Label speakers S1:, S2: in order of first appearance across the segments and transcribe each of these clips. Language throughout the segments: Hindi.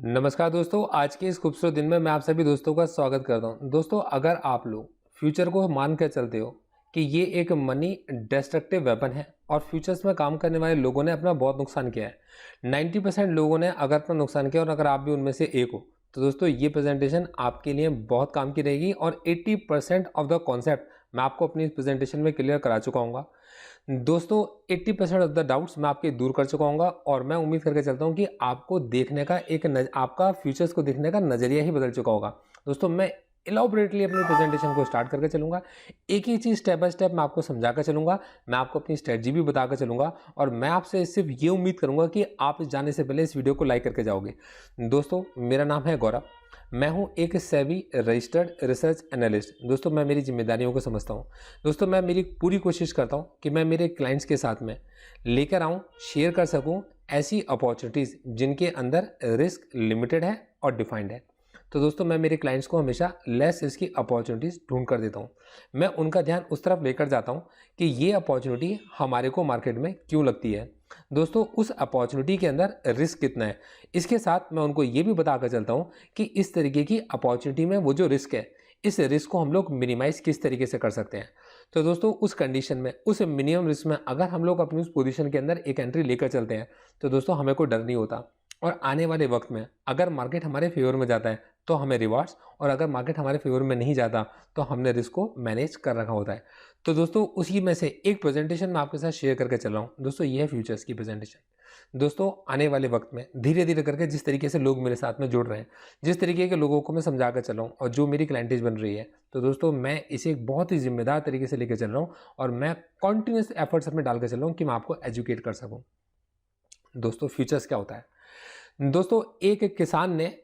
S1: नमस्कार दोस्तों, आज के इस खूबसूरत दिन में मैं आप सभी दोस्तों का स्वागत करता हूं। दोस्तों, अगर आप लोग फ्यूचर को मान कर चलते हो कि ये एक मनी डिस्ट्रक्टिव वेपन है और फ्यूचर्स में काम करने वाले लोगों ने अपना बहुत नुकसान किया है। 90% लोगों ने अगर अपना नुकसान किया और अगर आप भी उनमें से एक हो तो दोस्तों ये प्रेजेंटेशन आपके लिए बहुत काम की रहेगी और 80% ऑफ द कॉन्सेप्ट मैं आपको अपनी इस प्रेजेंटेशन में क्लियर करा चुका हूँ। दोस्तों 80% ऑफ द डाउट्स मैं आपके दूर कर चुका हूँ और मैं उम्मीद करके चलता हूँ कि आपको देखने का आपका फ्यूचर्स को देखने का नज़रिया ही बदल चुका होगा। दोस्तों मैं इलॉबरेटली अपनी प्रेजेंटेशन को स्टार्ट करके चलूँगा, एक ही चीज़ स्टेप बाय स्टेप मैं आपको समझा कर चलूँगा, मैं आपको अपनी स्ट्रेटजी भी बता कर चलूँगा और मैं आपसे सिर्फ ये उम्मीद करूँगा कि आप जाने से पहले इस वीडियो को लाइक करके जाओगे। दोस्तों मेरा नाम है गौरव, मैं हूं एक सेबी रजिस्टर्ड रिसर्च एनालिस्ट। दोस्तों मैं मेरी जिम्मेदारियों को समझता हूं। दोस्तों मैं मेरी पूरी कोशिश करता हूं कि मैं मेरे क्लाइंट्स के साथ में लेकर आऊं, शेयर कर सकूं ऐसी अपॉर्चुनिटीज़ जिनके अंदर रिस्क लिमिटेड है और डिफाइंड है। तो दोस्तों मैं मेरे क्लाइंट्स को हमेशा लेस रिस्क की अपॉर्चुनिटीज़ ढूंढ कर देता हूं। मैं उनका ध्यान उस तरफ लेकर जाता हूं कि ये अपॉर्चुनिटी हमारे को मार्केट में क्यों लगती है, दोस्तों उस अपॉर्चुनिटी के अंदर रिस्क कितना है। इसके साथ मैं उनको ये भी बता कर चलता हूँ कि इस तरीके की अपॉर्चुनिटी में वो जो रिस्क है, इस रिस्क को हम लोग मिनिमाइज किस तरीके से कर सकते हैं। तो दोस्तों उस कंडीशन में, उस मिनिमम रिस्क में अगर हम लोग अपनी उस पोजीशन के अंदर एक एंट्री लेकर चलते हैं तो दोस्तों हमें कोई डर नहीं होता। और आने वाले वक्त में अगर मार्केट हमारे फेवर में जाता है तो हमें रिवार्ड्स, और अगर मार्केट हमारे फेवर में नहीं जाता तो हमने रिस्क को मैनेज कर रखा होता है। तो दोस्तों उसी में से एक प्रेजेंटेशन मैं आपके साथ शेयर करके चल रहा हूँ। दोस्तों ये है फ्यूचर्स की प्रेजेंटेशन। दोस्तों आने वाले वक्त में धीरे धीरे करके जिस तरीके से लोग मेरे साथ में जुड़ रहे हैं, जिस तरीके के लोगों को मैं समझा कर चल रहा हूँ और जो मेरी क्लाइंटेज बन रही है, तो दोस्तों मैं इसे एक बहुत ही जिम्मेदार तरीके से लेकर चल रहा हूँ और मैं कॉन्टिन्यूस एफर्ट्स अपने डाल कर चल रहा हूँ कि मैं आपको एजुकेट कर सकूँ। दोस्तों फ्यूचर्स क्या होता है? दोस्तों एक किसान ने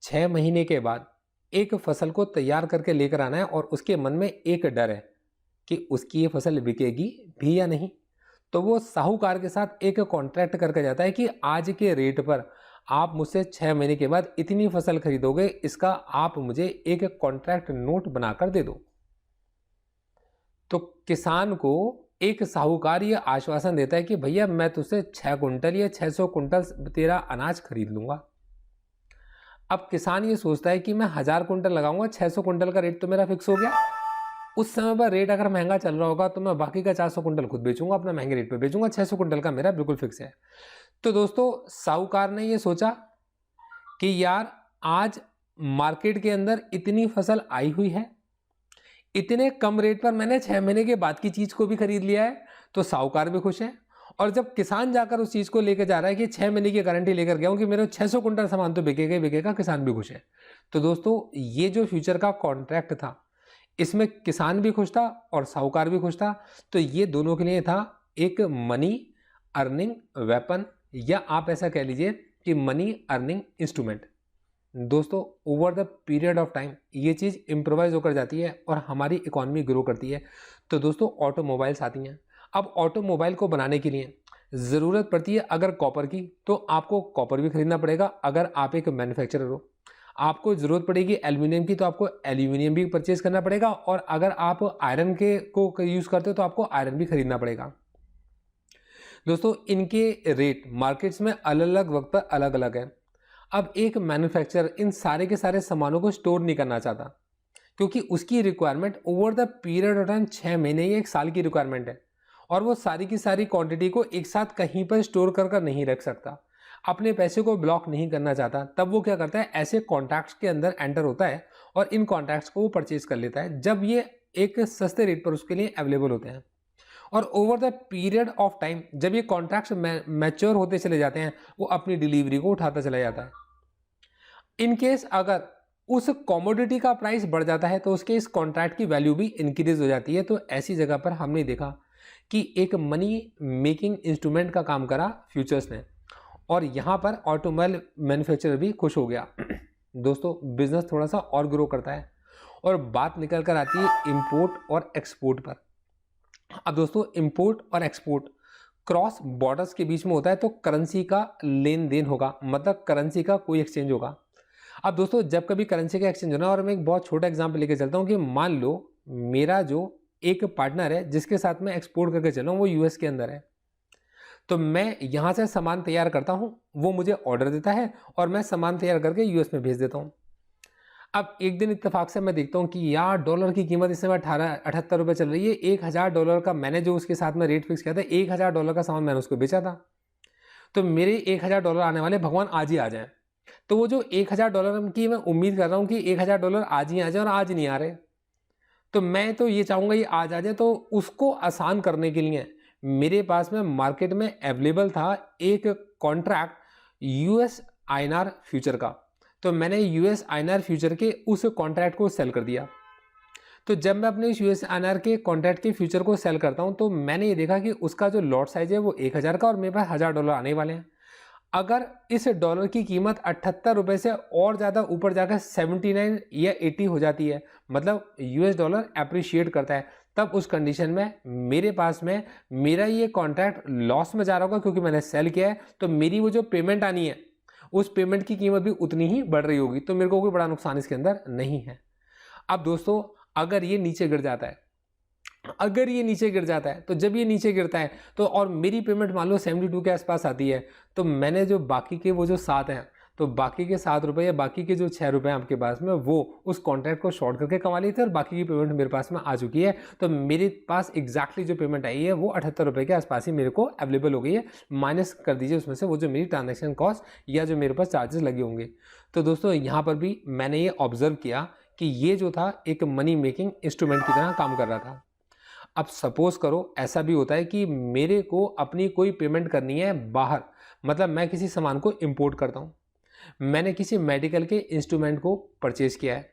S1: 6 महीने के बाद एक फसल को तैयार करके लेकर आना है और उसके मन में एक डर है कि उसकी ये फसल बिकेगी भी या नहीं। तो वो साहूकार के साथ एक कॉन्ट्रैक्ट करके जाता है कि आज के रेट पर आप मुझसे 6 महीने के बाद इतनी फसल खरीदोगे, इसका आप मुझे एक कॉन्ट्रैक्ट नोट बनाकर दे दो। तो किसान को एक साहूकार ये आश्वासन देता है कि भैया मैं तुझसे 6 कुंटल या 600 कुंटल तेरा अनाज खरीद लूंगा। अब किसान ये सोचता है कि मैं 1000 कुंटल लगाऊंगा, 600 कुंटल का रेट तो मेरा फिक्स हो गया। उस समय पर रेट अगर महंगा चल रहा होगा तो मैं बाकी का 400 कुंटल खुद बेचूंगा, अपना महंगे रेट पे बेचूंगा, 600 कुंटल का मेरा बिल्कुल फिक्स है। तो दोस्तों साहूकार ने ये सोचा कि यार आज मार्केट के अंदर इतनी फसल आई हुई है, इतने कम रेट पर मैंने 6 महीने के बाद की चीज को भी खरीद लिया है, तो साहूकार भी खुश है। और जब किसान जाकर उस चीज को लेकर जा रहा है कि 6 महीने की गारंटी लेकर गया हूं कि मेरे 600 कुंटल सामान तो बिकेगा ही बिकेगा, किसान भी खुश है। तो दोस्तों ये जो फ्यूचर का कॉन्ट्रैक्ट था, इसमें किसान भी खुश था और साहूकार भी खुश था। तो ये दोनों के लिए था एक मनी अर्निंग वेपन, या आप ऐसा कह लीजिए कि मनी अर्निंग इंस्ट्रूमेंट। दोस्तों over the period of time ये चीज़ इम्प्रोवाइज होकर जाती है और हमारी इकोनॉमी ग्रो करती है। तो दोस्तों ऑटोमोबाइल्स आती हैं। अब ऑटोमोबाइल को बनाने के लिए ज़रूरत पड़ती है अगर कॉपर की, तो आपको कॉपर भी खरीदना पड़ेगा। अगर आप एक मैन्युफैक्चरर हो, आपको ज़रूरत पड़ेगी एल्यूमिनियम की, तो आपको एल्यूमिनियम भी परचेज करना पड़ेगा। और अगर आप आयरन के को यूज़ करते हो तो आपको आयरन भी खरीदना पड़ेगा। दोस्तों इनके रेट मार्केट्स में अलग अलग वक्त पर अलग अलग है। अब एक मैन्युफैक्चरर इन सारे के सारे सामानों को स्टोर नहीं करना चाहता, क्योंकि उसकी requirement over the period of time 6 महीने या 1 साल की रिक्वायरमेंट है और वो सारी की सारी क्वांटिटी को एक साथ कहीं पर स्टोर कर नहीं रख सकता, अपने पैसे को ब्लॉक नहीं करना चाहता। तब वो क्या करता है, ऐसे कॉन्ट्रैक्ट्स के अंदर एंटर होता है और इन कॉन्ट्रैक्ट्स को वो परचेज कर लेता है जब ये एक सस्ते रेट पर उसके लिए अवेलेबल होते हैं। और over the period of time जब ये कॉन्ट्रैक्ट्स मैच्योर होते चले जाते हैं, वो अपनी डिलीवरी को उठाता चला जाता है। इन केस अगर उस कॉमोडिटी का प्राइस बढ़ जाता है तो उसके इस कॉन्ट्रैक्ट की वैल्यू भी इंक्रीज हो जाती है। तो ऐसी जगह पर हमने देखा कि एक मनी मेकिंग इंस्ट्रूमेंट का काम करा फ्यूचर्स ने, और यहां पर ऑटोमोबाइल मैन्युफैक्चरर भी खुश हो गया। दोस्तों बिजनेस थोड़ा सा और ग्रो करता है और बात निकल कर आती है इंपोर्ट और एक्सपोर्ट पर। अब दोस्तों इंपोर्ट और एक्सपोर्ट क्रॉस बॉर्डर्स के बीच में होता है, तो करेंसी का लेन देन होगा, मतलब करेंसी का कोई एक्सचेंज होगा। अब दोस्तों जब कभी करेंसी का एक्सचेंज होना, और मैं एक बहुत छोटा एग्जांपल लेके चलता हूं कि मान लो मेरा जो एक पार्टनर है जिसके साथ मैं एक्सपोर्ट करके चल रहा हूं वो यूएस के अंदर है, तो मैं यहाँ से सामान तैयार करता हूँ, वो मुझे ऑर्डर देता है और मैं सामान तैयार करके यूएस में भेज देता हूँ। अब एक दिन इत्तेफाक से मैं देखता हूँ कि यार डॉलर की कीमत इस समय 78 रुपये चल रही है। $1000 का मैंने जो उसके साथ में रेट फिक्स किया था, $1000 का सामान मैंने उसको बेचा था। तो मेरे $1000 आने वाले, भगवान आज ही आ जाए। तो वो जो $1000 की मैं उम्मीद कर रहा हूँ कि $1000 आज ही आ जाए, और आज नहीं आ रहे। तो मैं तो ये चाहूँगा ये आज आ जाए। तो उसको आसान करने के लिए मेरे पास में मार्केट में अवेलेबल था एक कॉन्ट्रैक्ट यूएस आईएनआर फ्यूचर का। तो मैंने यूएस आईएनआर फ्यूचर के उस कॉन्ट्रैक्ट को सेल कर दिया। तो जब मैं अपने इस यूएस आईएनआर के कॉन्ट्रैक्ट के फ्यूचर को सेल करता हूं, तो मैंने ये देखा कि उसका जो लॉट साइज है वो 1000 का, और मेरे पास $1000 आने वाले हैं। अगर इस डॉलर की कीमत 78 रुपये से और ज़्यादा ऊपर जाकर 79 या 80 हो जाती है, मतलब यूएस डॉलर अप्रिशिएट करता है, तब उस कंडीशन में मेरे पास में मेरा ये कॉन्ट्रैक्ट लॉस में जा रहा होगा, क्योंकि मैंने सेल किया है। तो मेरी वो जो पेमेंट आनी है, उस पेमेंट की कीमत भी उतनी ही बढ़ रही होगी। तो मेरे को कोई बड़ा नुकसान इसके अंदर नहीं है। अब दोस्तों, अगर ये नीचे गिर जाता है, तो जब ये नीचे गिरता है तो, और मेरी पेमेंट मान लो 72 के आसपास आती है, तो मैंने जो बाकी के वो जो 7 हैं, तो बाकी के 7 रुपये या बाकी के जो 6 रुपये आपके पास में, वो उस कॉन्ट्रैक्ट को शॉर्ट करके कमा लिए थे, और बाकी की पेमेंट मेरे पास में आ चुकी है। तो मेरे पास एग्जैक्टली जो पेमेंट आई है वो 78 रुपये के आसपास ही मेरे को अवेलेबल हो गई है। माइनस कर दीजिए उसमें से वो जो मेरी ट्रांजेक्शन कॉस्ट या जो मेरे पास चार्जेस लगे होंगे। तो दोस्तों, यहाँ पर भी मैंने ये ऑब्जर्व किया कि ये जो था एक मनी मेकिंग इंस्ट्रूमेंट की तरह काम कर रहा था। अब सपोज करो ऐसा भी होता है कि मेरे को अपनी कोई पेमेंट करनी है बाहर, मतलब मैं किसी सामान को इंपोर्ट करता हूँ, मैंने किसी मेडिकल के इंस्ट्रूमेंट को परचेज़ किया है।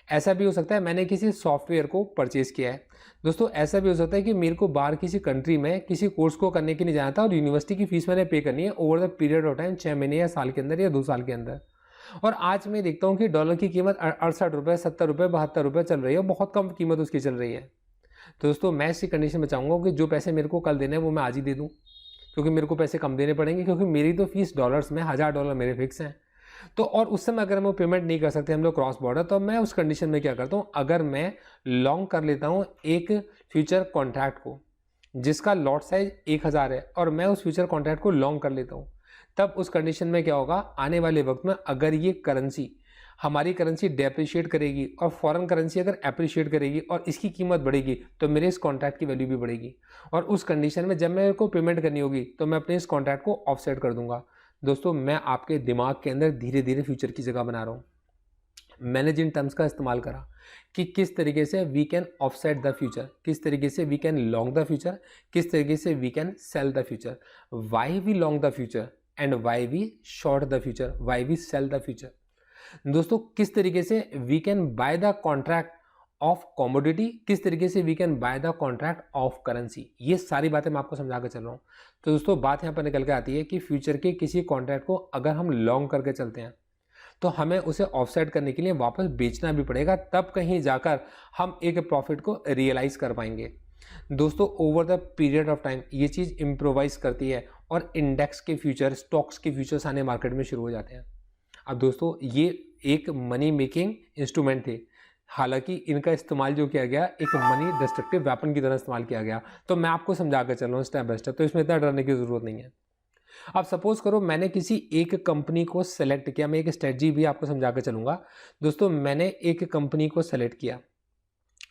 S1: ऐसा भी हो सकता है मैंने किसी सॉफ्टवेयर को परचेज़ किया है। दोस्तों, ऐसा भी हो सकता है कि मेरे को बाहर किसी कंट्री में किसी कोर्स को करने के लिए जाना था, और यूनिवर्सिटी की फीस मैंने पे करनी है over the period of time, 6 महीने या साल के अंदर या 2 साल के अंदर। और आज मैं देखता हूँ कि डॉलर की कीमत 68 रुपये, 70 रुपये, 72 रुपये चल रही है, बहुत कम कीमत उसकी चल रही है। तो दोस्तों, मैं इसी कंडीशन में चाहूँगा कि जो पैसे मेरे को कल देने हैं वो मैं आज ही दे दूँ, क्योंकि मेरे को पैसे कम देने पड़ेंगे, क्योंकि मेरी तो फीस डॉलर्स में, $1000 मेरे फिक्स हैं। तो और उस समय अगर हम वो पेमेंट नहीं कर सकते हम लोग क्रॉस बॉर्डर, तो मैं उस कंडीशन में क्या करता हूँ, अगर मैं लॉन्ग कर लेता हूँ एक फ्यूचर कॉन्ट्रैक्ट को जिसका लॉट साइज 1000 है, और मैं उस फ्यूचर कॉन्ट्रैक्ट को लॉन्ग कर लेता हूँ, तब उस कंडीशन में क्या होगा, आने वाले वक्त में अगर ये करेंसी, हमारी करेंसी डेप्रिशिएट करेगी और फॉरेन करेंसी अगर अप्रिशिएट करेगी और इसकी कीमत बढ़ेगी, तो मेरे इस कॉन्ट्रैक्ट की वैल्यू भी बढ़ेगी। और उस कंडीशन में जब मेरे को पेमेंट करनी होगी, तो मैं अपने इस कॉन्ट्रैक्ट को ऑफसेट कर दूंगा। दोस्तों, मैं आपके दिमाग के अंदर धीरे धीरे फ्यूचर की जगह बना रहा हूँ। मैंने जिन टर्म्स का इस्तेमाल करा कि किस तरीके से we can offset the future, किस तरीके से we can long the future, किस तरीके से we can sell the future, why we long the future and why we short the future, why we sell the future. दोस्तों, किस तरीके से we can buy the contract of commodity, किस तरीके से we can buy the contract of currency, ये सारी बातें मैं आपको समझा कर चल रहा हूँ। तो दोस्तों, बात यहाँ पर निकल के आती है कि फ्यूचर के किसी कॉन्ट्रैक्ट को अगर हम लॉन्ग करके चलते हैं, तो हमें उसे ऑफसेट करने के लिए वापस बेचना भी पड़ेगा, तब कहीं जाकर हम एक प्रॉफिट को रियलाइज कर पाएंगे। दोस्तों, over the period of time ये चीज़ इम्प्रोवाइज करती है, और इंडेक्स के फ्यूचर, स्टॉक्स के फ्यूचर्स आने मार्केट में शुरू हो जाते हैं। अब दोस्तों, ये एक मनी मेकिंग इंस्ट्रूमेंट थे, हालांकि इनका इस्तेमाल जो किया गया एक मनी डिस्ट्रक्टिव वेपन की तरह इस्तेमाल किया गया। तो मैं आपको समझा कर चल रहा हूँ स्टेप बाय स्टेप, तो इसमें इतना डरने की ज़रूरत नहीं है। अब सपोज करो मैंने किसी एक कंपनी को सेलेक्ट किया, मैं एक स्ट्रेटजी भी आपको समझा कर चलूँगा। दोस्तों, मैंने एक कंपनी को सेलेक्ट किया,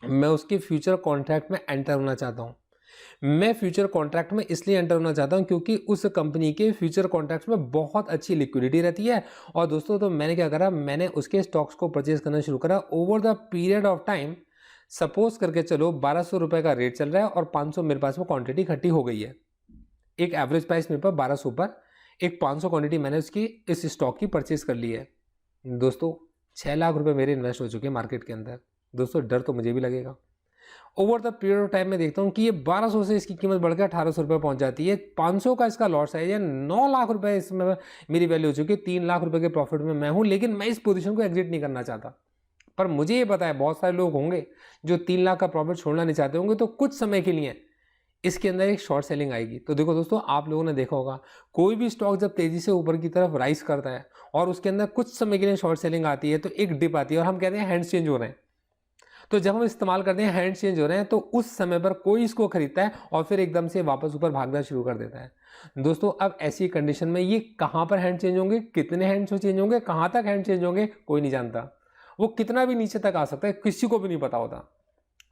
S1: मैं उसके फ्यूचर कॉन्ट्रैक्ट में एंटर होना चाहता हूँ। मैं फ्यूचर कॉन्ट्रैक्ट में इसलिए एंटर होना चाहता हूं क्योंकि उस कंपनी के फ्यूचर कॉन्ट्रैक्ट्स में बहुत अच्छी लिक्विडिटी रहती है। और दोस्तों, तो मैंने क्या करा, मैंने उसके स्टॉक्स को परचेज करना शुरू करा over the period of time. Suppose करके चलो 1200 रुपये का रेट चल रहा है और 500 मेरे पास वो क्वांटिटी इकट्ठी हो गई है। एक एवरेज प्राइस मेरे पास 1200 पर एक 500 क्वांटिटी मैंने उसकी इस स्टॉक की परचेज कर ली है। दोस्तों, 6 लाख रुपये मेरे इन्वेस्ट हो चुके हैं मार्केट के अंदर। दोस्तों, डर तो मुझे भी लगेगा। Over the period of time में देखता हूँ कि ये 1200 से इसकी कीमत बढ़कर 1800 रुपये पहुँच जाती है। 500 का इसका लॉट साइज है, 9 लाख रुपए इसमें मेरी वैल्यू हो चुकी है। 3 लाख रुपए के प्रॉफिट में मैं हूँ, लेकिन मैं इस पोजीशन को एग्जिट नहीं करना चाहता। पर मुझे ये पता है बहुत सारे लोग होंगे जो 3 लाख का प्रॉफिट छोड़ना नहीं चाहते होंगे, तो कुछ समय के लिए इसके अंदर एक शॉर्ट सेलिंग आएगी। तो देखो दोस्तों, आप लोगों ने देखा होगा कोई भी स्टॉक जब तेजी से ऊपर की तरफ राइज करता है और उसके अंदर कुछ समय के लिए शॉर्ट सेलिंग आती है, तो एक डिप आती है और हम कहते हैं हैंड्स चेंज हो रहे हैं। तो जब हम इस्तेमाल करते हैं हैंड चेंज हो रहे हैं, तो उस समय पर कोई इसको खरीदता है और फिर एकदम से वापस ऊपर भागना शुरू कर देता है। दोस्तों अब ऐसी कंडीशन में ये कहाँ पर हैंड चेंज होंगे, कितने हैंड्स में चेंज होंगे, कहाँ तक हैंड चेंज होंगे, कोई नहीं जानता। वो कितना भी नीचे तक आ सकता है, किसी को भी नहीं पता होता।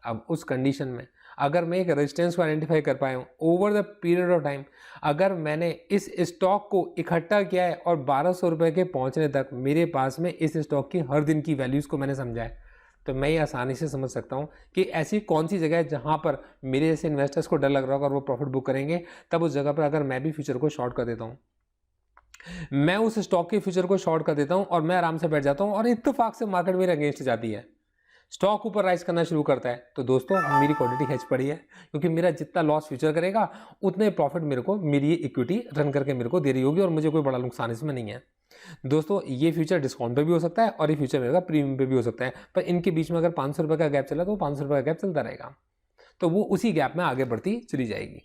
S1: अब उस कंडीशन में अगर मैं एक रेजिस्टेंस को आइडेंटिफाई कर पाया हूँ over the period of time, अगर मैंने इस स्टॉक को इकट्ठा किया है और 1200 रुपये के पहुँचने तक मेरे पास में इस स्टॉक की हर दिन की वैल्यूज़ को मैंने समझा है, तो मैं ये आसानी से समझ सकता हूँ कि ऐसी कौन सी जगह है जहाँ पर मेरे जैसे इन्वेस्टर्स को डर लग रहा होगा और वो प्रॉफिट बुक करेंगे। तब उस जगह पर अगर मैं भी फ्यूचर को शॉर्ट कर देता हूँ, मैं उस स्टॉक के फ्यूचर को शॉर्ट कर देता हूँ और मैं आराम से बैठ जाता हूँ और इत्तेफाक से मार्केट मेरे अगेंस्ट जाती है, स्टॉक ऊपर राइज करना शुरू करता है, तो दोस्तों मेरी क्वांटिटी हेज पड़ी है, क्योंकि मेरा जितना लॉस फ्यूचर करेगा उतने प्रॉफिट मेरे को मेरी इक्विटी रन करके मेरे को दे रही होगी और मुझे कोई बड़ा नुकसान इसमें नहीं है। दोस्तों ये फ्यूचर डिस्काउंट पे भी हो सकता है और ये फ्यूचर मेरे प्रीमियम पे भी हो सकता है, पर इनके बीच में अगर 500 रुपये का गैप चला तो 500 रुपये का गैप चलता रहेगा, तो वो उसी गैप में आगे बढ़ती चली जाएगी।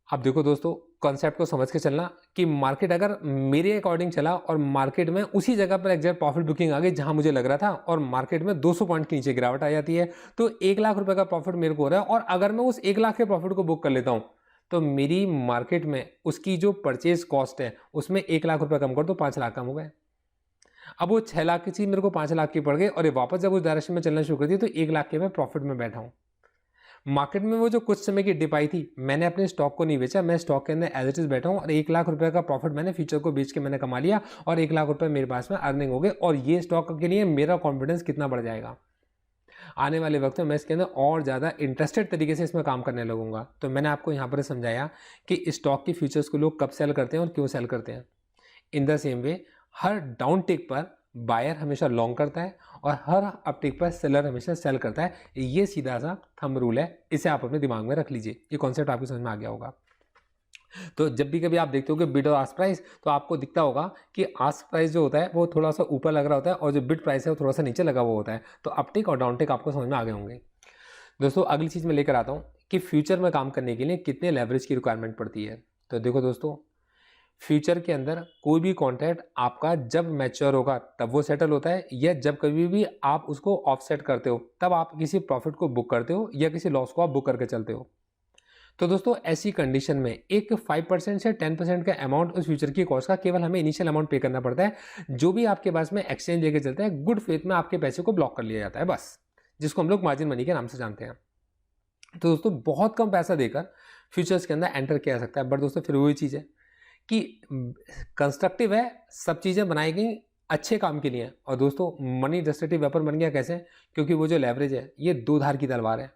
S1: अब देखो दोस्तों, कॉन्सेप्ट को समझ के चलना कि मार्केट अगर मेरे अकॉर्डिंग चला और मार्केट में उसी जगह पर एग्जैक्ट प्रॉफिट बुकिंग आ गई जहां मुझे लग रहा था और मार्केट में 200 पॉइंट के नीचे गिरावट आ जाती है, तो 1 लाख रुपए का प्रॉफिट मेरे को हो रहा है, और अगर मैं उस 1 लाख के प्रॉफिट को बुक कर लेता हूं तो मेरी मार्केट में उसकी जो परचेज कॉस्ट है उसमें 1 लाख रुपए कम कर दो, 5 लाख कम हो गए। अब वो 6 लाख की चीज मेरे को 5 लाख की पड़ गई और ये वापस जब उस डायरेक्शन में चलना शुरू कर दी तो 1 लाख के मैं प्रॉफिट में बैठा हूं। मार्केट में वो जो कुछ समय की डिप आई थी, मैंने अपने स्टॉक को नहीं बेचा, मैं स्टॉक के अंदर एज इट इज बैठा हूँ और 1 लाख रुपए का प्रॉफिट मैंने फ्यूचर को बेच के मैंने कमा लिया और 1 लाख रुपए मेरे पास में अर्निंग हो गए, और ये स्टॉक के लिए मेरा कॉन्फिडेंस कितना बढ़ जाएगा। आने वाले वक्त में मैं इसके अंदर और ज़्यादा इंटरेस्टेड तरीके से इसमें काम करने लगूंगा। तो मैंने आपको यहाँ पर समझाया कि स्टॉक की फ्यूचर्स को लोग कब सेल करते हैं और क्यों सेल करते हैं। इन द सेम वे हर डाउन टिक पर बायर हमेशा लॉन्ग करता है और हर अपटिक पर सेलर हमेशा सेल करता है। ये सीधा सा थंब रूल है, इसे आप अपने दिमाग में रख लीजिए। ये कॉन्सेप्ट आपको समझ में आ गया होगा। तो जब भी कभी आप देखते हो कि बिड और आस्क प्राइस, तो आपको दिखता होगा कि आस्क प्राइस जो होता है वो थोड़ा सा ऊपर लग रहा होता है और जो बिड प्राइस है वो थोड़ा सा नीचे लगा हुआ होता है। तो अपटिक और डाउन टिक आपको समझ में आ गए होंगे। दोस्तों अगली चीज़ मैं लेकर आता हूँ कि फ्यूचर में काम करने के लिए कितने लेवरेज की रिक्वायरमेंट पड़ती है। तो देखो दोस्तों, फ्यूचर के अंदर कोई भी कॉन्ट्रैक्ट आपका जब मैच्योर होगा तब वो सेटल होता है, या जब कभी भी आप उसको ऑफसेट करते हो तब आप किसी प्रॉफिट को बुक करते हो या किसी लॉस को आप बुक करके चलते हो। तो दोस्तों ऐसी कंडीशन में एक 5% से 10% का अमाउंट उस फ्यूचर की कॉस्ट का केवल हमें इनिशियल अमाउंट पे करना पड़ता है। जो भी आपके पास में एक्सचेंज लेके चलते हैं, गुड फेथ में आपके पैसे को ब्लॉक कर लिया जाता है बस, जिसको हम लोग मार्जिन मनी के नाम से जानते हैं। तो दोस्तों बहुत कम पैसा देकर फ्यूचर्स के अंदर एंटर किया जा सकता है, बट दोस्तों फिर वही चीज़ है कि कंस्ट्रक्टिव है, सब चीज़ें बनाई गई अच्छे काम के लिए। और दोस्तों मनी डिस्ट्रक्टिव वेपन बन गया कैसे, क्योंकि वो जो लेवरेज है ये दो धार की तलवार है।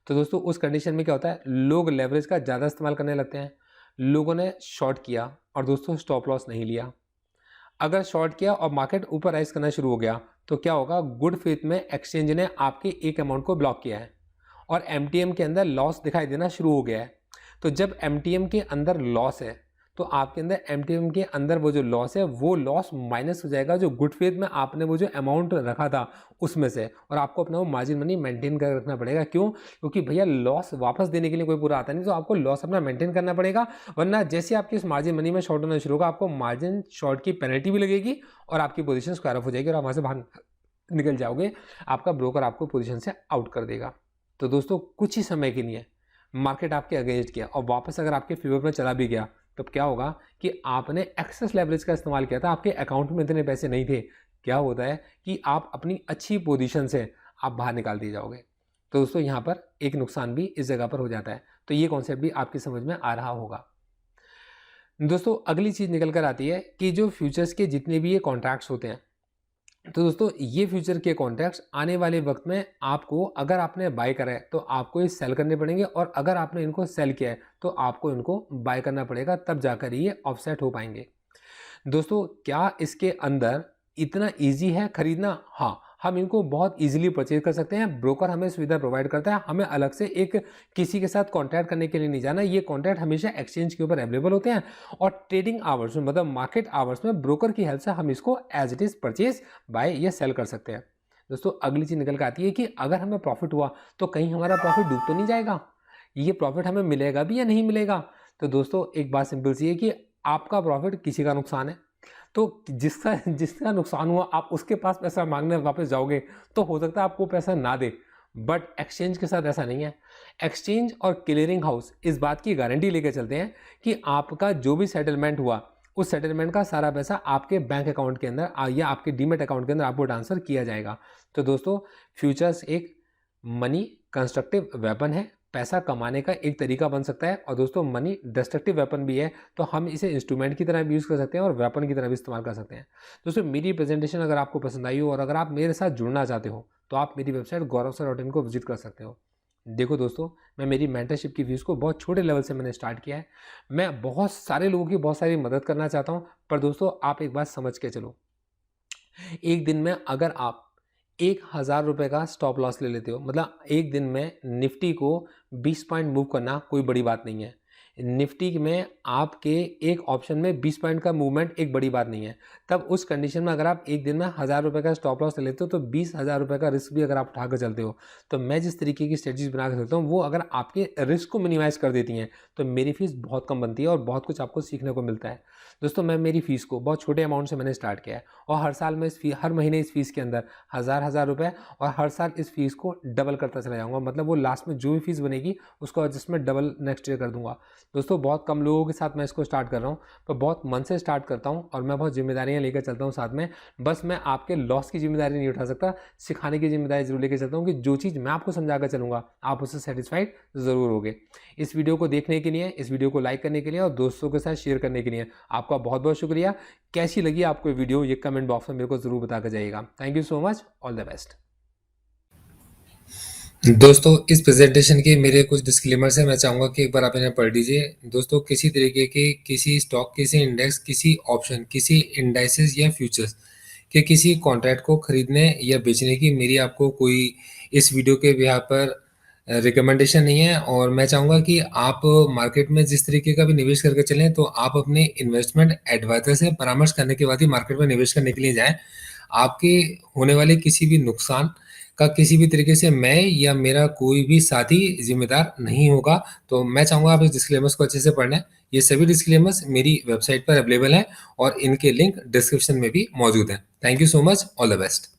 S1: तो दोस्तों उस कंडीशन में क्या होता है, लोग लेवरेज का ज़्यादा इस्तेमाल करने लगते हैं। लोगों ने शॉर्ट किया और दोस्तों स्टॉप लॉस नहीं लिया। अगर शॉर्ट किया और मार्केट ऊपर राइज करना शुरू हो गया तो क्या होगा, गुड फेथ में एक्सचेंज ने आपके एक अमाउंट को ब्लॉक किया है और एमटीएम के अंदर लॉस दिखाई देना शुरू हो गया है। तो जब एमटीएम के अंदर लॉस है तो आपके अंदर एमटीएम के अंदर वो जो लॉस है वो लॉस माइनस हो जाएगा जो गुड फेथ में आपने वो जो अमाउंट रखा था उसमें से, और आपको अपना वो मार्जिन मनी मेंटेन कर रखना पड़ेगा। क्यों? क्योंकि भैया लॉस वापस देने के लिए कोई पूरा आता नहीं, तो आपको लॉस अपना मेंटेन करना पड़ेगा, वरना जैसे आपकी इस मार्जिन मनी में शॉर्ट होना शुरू होगा आपको मार्जिन शॉर्ट की पेनल्टी भी लगेगी और आपकी पोजीशन स्क्वायर ऑफ हो जाएगी और आप वहाँ से बाहर निकल जाओगे, आपका ब्रोकर आपको पोजीशन से आउट कर देगा। तो दोस्तों कुछ ही समय के लिए मार्केट आपके अगेंस्ट किया और वापस अगर आपके फेवर में चला भी गया, तब क्या होगा कि आपने एक्सेस लेवरेज का इस्तेमाल किया था, आपके अकाउंट में इतने पैसे नहीं थे। क्या होता है कि आप अपनी अच्छी पोजीशन से आप बाहर निकाल दिए जाओगे। तो दोस्तों यहाँ पर एक नुकसान भी इस जगह पर हो जाता है। तो ये कॉन्सेप्ट भी आपकी समझ में आ रहा होगा। दोस्तों अगली चीज़ निकल कर आती है कि जो फ्यूचर्स के जितने भी ये कॉन्ट्रैक्ट्स होते हैं, तो दोस्तों ये फ्यूचर के कॉन्ट्रैक्ट्स आने वाले वक्त में आपको, अगर आपने बाय करा है तो आपको ये सेल करने पड़ेंगे, और अगर आपने इनको सेल किया है तो आपको इनको बाय करना पड़ेगा, तब जाकर ये ऑफसेट हो पाएंगे। दोस्तों क्या इसके अंदर इतना इजी है खरीदना? हाँ, हम इनको बहुत इजीली परचेज कर सकते हैं। ब्रोकर हमें सुविधा प्रोवाइड करता है, हमें अलग से एक किसी के साथ कॉन्टैक्ट करने के लिए नहीं जाना। ये कॉन्टैक्ट हमेशा एक्सचेंज के ऊपर अवेलेबल होते हैं और ट्रेडिंग आवर्स में, मतलब मार्केट आवर्स में ब्रोकर की हेल्प से हम इसको as it is purchase buy या सेल कर सकते हैं। दोस्तों अगली चीज़ निकल कर आती है कि अगर हमें प्रॉफिट हुआ तो कहीं हमारा प्रॉफिट डूब तो नहीं जाएगा, ये प्रॉफिट हमें मिलेगा भी या नहीं मिलेगा। तो दोस्तों एक बात सिंपल सी है कि आपका प्रॉफिट किसी का नुकसान है, तो जिसका नुकसान हुआ आप उसके पास पैसा मांगने वापस जाओगे तो हो सकता है आपको पैसा ना दे, बट एक्सचेंज के साथ ऐसा नहीं है। एक्सचेंज और क्लियरिंग हाउस इस बात की गारंटी लेकर चलते हैं कि आपका जो भी सेटलमेंट हुआ उस सेटलमेंट का सारा पैसा आपके बैंक अकाउंट के अंदर या आपके डीमेट अकाउंट के अंदर आपको ट्रांसफर किया जाएगा। तो दोस्तों, फ्यूचर्स एक मनी कंस्ट्रक्टिव वेपन है, पैसा कमाने का एक तरीका बन सकता है। और दोस्तों, मनी डिस्ट्रक्टिव वेपन भी है, तो हम इसे इंस्ट्रूमेंट की तरह भी यूज़ कर सकते हैं और वेपन की तरह भी इस्तेमाल कर सकते हैं। दोस्तों, मेरी प्रेजेंटेशन अगर आपको पसंद आई हो और अगर आप मेरे साथ जुड़ना चाहते हो तो आप मेरी वेबसाइट गौरवसर.in को विजिट कर सकते हो। देखो दोस्तों, मैं मेरी मेंटरशिप की फीस को बहुत छोटे लेवल से मैंने स्टार्ट किया है। मैं बहुत सारे लोगों की बहुत सारी मदद करना चाहता हूँ। पर दोस्तों, आप एक बात समझ के चलो, एक दिन में अगर आप 1,000 रुपये का स्टॉप लॉस ले लेते हो, मतलब एक दिन में निफ्टी को 20 पॉइंट मूव करना कोई बड़ी बात नहीं है। निफ्टी में आपके एक ऑप्शन में 20 पॉइंट का मूवमेंट एक बड़ी बात नहीं है। तब उस कंडीशन में अगर आप एक दिन में 1,000 रुपये का स्टॉप लॉस ले लेते हो तो 20,000 रुपये का रिस्क भी अगर आप उठा कर चलते हो, तो मैं जिस तरीके की स्ट्रेटजीज बना कर चलता हूँ वो अगर आपके रिस्क को मिनिमाइज कर देती हैं तो मेरी फीस बहुत कम बनती है और बहुत कुछ आपको सीखने को मिलता है। दोस्तों, मैं मेरी फ़ीस को बहुत छोटे अमाउंट से मैंने स्टार्ट किया है और हर साल मैं हर महीने इस फीस के अंदर हज़ार रुपये और हर साल इस फीस को डबल करता चला जाऊँगा। मतलब वो लास्ट में जो भी फीस बनेगी उसको एडजस्टमेंट डबल नेक्स्ट ईयर कर दूँगा। दोस्तों, बहुत कम लोगों के साथ मैं इसको स्टार्ट कर रहा हूँ, पर बहुत मन से स्टार्ट करता हूँ और मैं बहुत जिम्मेदारियाँ लेकर चलता हूँ साथ में। बस मैं आपके लॉस की जिम्मेदारी नहीं उठा सकता, सिखाने की जिम्मेदारी जरूर लेकर चलता हूँ कि जो चीज़ मैं आपको समझा कर चलूँगा आप उससे सेटिस्फाइड ज़रूर होगे। इस वीडियो को देखने के लिए, इस वीडियो को लाइक करने के लिए और दोस्तों के साथ शेयर करने के लिए आपका बहुत बहुत शुक्रिया। कैसी लगी आपको ये वीडियो, ये कमेंट बॉक्स में मेरे को ज़रूर बता कर जाइएगा। Thank you so much, all the best. दोस्तों, इस प्रेजेंटेशन के मेरे कुछ डिस्क्लेमर्स हैं, मैं चाहूँगा कि एक बार आप इन्हें पढ़ लीजिए। दोस्तों, किसी तरीके के किसी स्टॉक, किसी इंडेक्स, किसी ऑप्शन, किसी इंडाइसेस या फ्यूचर्स के किसी कॉन्ट्रैक्ट को खरीदने या बेचने की मेरी आपको कोई इस वीडियो के बिहाफ पर रिकमेंडेशन नहीं है। और मैं चाहूँगा कि आप मार्केट में जिस तरीके का भी निवेश करके चलें तो आप अपने इन्वेस्टमेंट एडवाइज़र से परामर्श करने के बाद ही मार्केट में निवेश करने के लिए जाएँ। आपके होने वाले किसी भी नुकसान का किसी भी तरीके से मैं या मेरा कोई भी साथी ज़िम्मेदार नहीं होगा। तो मैं चाहूँगा आप इस डिस्क्लेमर्स को अच्छे से पढ़ लें। ये सभी डिस्क्लेमर्स मेरी वेबसाइट पर अवेलेबल हैं और इनके लिंक डिस्क्रिप्शन में भी मौजूद हैं। Thank you so much, all the best.